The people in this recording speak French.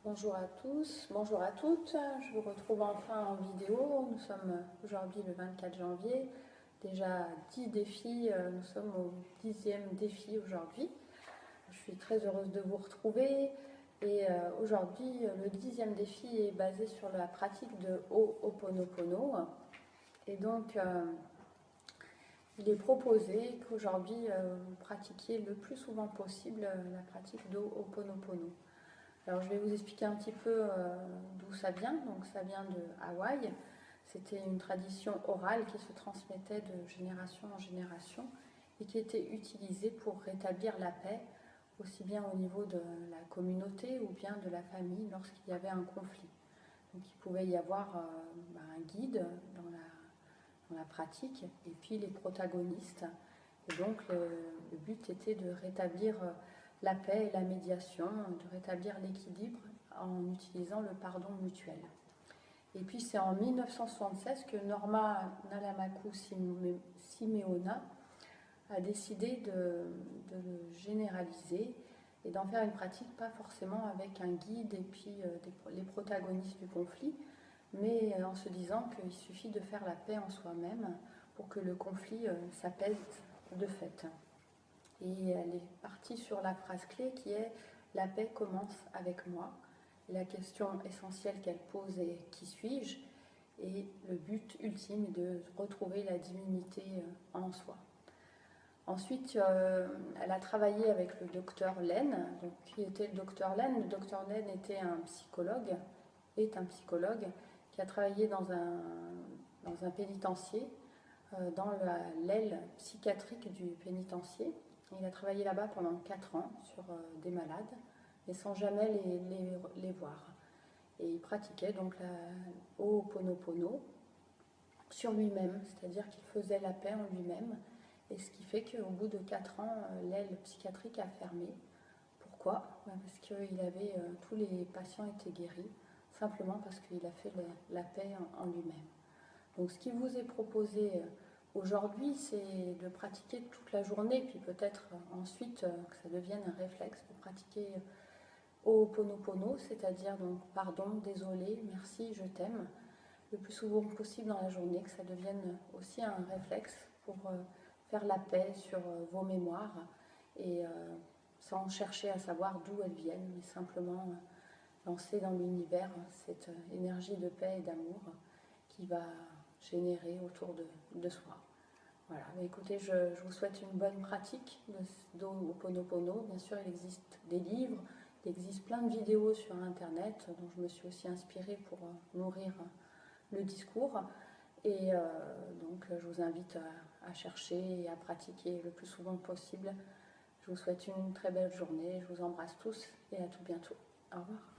Bonjour à tous, bonjour à toutes, je vous retrouve enfin en vidéo. Nous sommes aujourd'hui le 24 janvier, déjà 10 défis, nous sommes au 10e défi aujourd'hui. Je suis très heureuse de vous retrouver et aujourd'hui le 10e défi est basé sur la pratique de Ho'oponopono et donc il est proposé qu'aujourd'hui vous pratiquiez le plus souvent possible la pratique d'Ho'oponopono. Alors je vais vous expliquer un petit peu d'où ça vient. Donc ça vient de Hawaï. C'était une tradition orale qui se transmettait de génération en génération et qui était utilisée pour rétablir la paix, aussi bien au niveau de la communauté ou bien de la famille lorsqu'il y avait un conflit. Donc il pouvait y avoir un guide dans la pratique et puis les protagonistes. Et donc le but était de rétablir la paix et la médiation, de rétablir l'équilibre en utilisant le pardon mutuel. Et puis c'est en 1976 que Norma Nalamaku Simeona a décidé de le généraliser et d'en faire une pratique, pas forcément avec un guide et puis les protagonistes du conflit, mais en se disant qu'il suffit de faire la paix en soi-même pour que le conflit s'apaise de fait. Et elle est partie sur la phrase clé qui est « La paix commence avec moi ». La question essentielle qu'elle pose est « Qui suis-je ?» Et le but ultime est de retrouver la divinité en soi. Ensuite, elle a travaillé avec le docteur Len. Donc, qui était le docteur Len? Le docteur Len était un psychologue, qui a travaillé dans un pénitencier, dans l'aile psychiatrique du pénitencier. Il a travaillé là-bas pendant 4 ans sur des malades, mais sans jamais les voir. Et il pratiquait donc la Ho'oponopono sur lui-même, c'est-à-dire qu'il faisait la paix en lui-même. Et ce qui fait qu'au bout de 4 ans, l'aile psychiatrique a fermé. Pourquoi? Parce que tous les patients étaient guéris, simplement parce qu'il a fait la paix en lui-même. Donc ce qui vous est proposé aujourd'hui, c'est de pratiquer toute la journée, puis peut-être ensuite que ça devienne un réflexe de pratiquer Ho'oponopono, c'est-à-dire donc pardon, désolé, merci, je t'aime, le plus souvent possible dans la journée, que ça devienne aussi un réflexe pour faire la paix sur vos mémoires et sans chercher à savoir d'où elles viennent, mais simplement lancer dans l'univers cette énergie de paix et d'amour qui va générer autour de soi. Voilà, mais écoutez, je vous souhaite une bonne pratique d'Ho'oponopono. Bien sûr, il existe des livres, il existe plein de vidéos sur Internet dont je me suis aussi inspirée pour nourrir le discours. Et donc, je vous invite à chercher et à pratiquer le plus souvent possible. Je vous souhaite une très belle journée, je vous embrasse tous et à tout bientôt. Au revoir.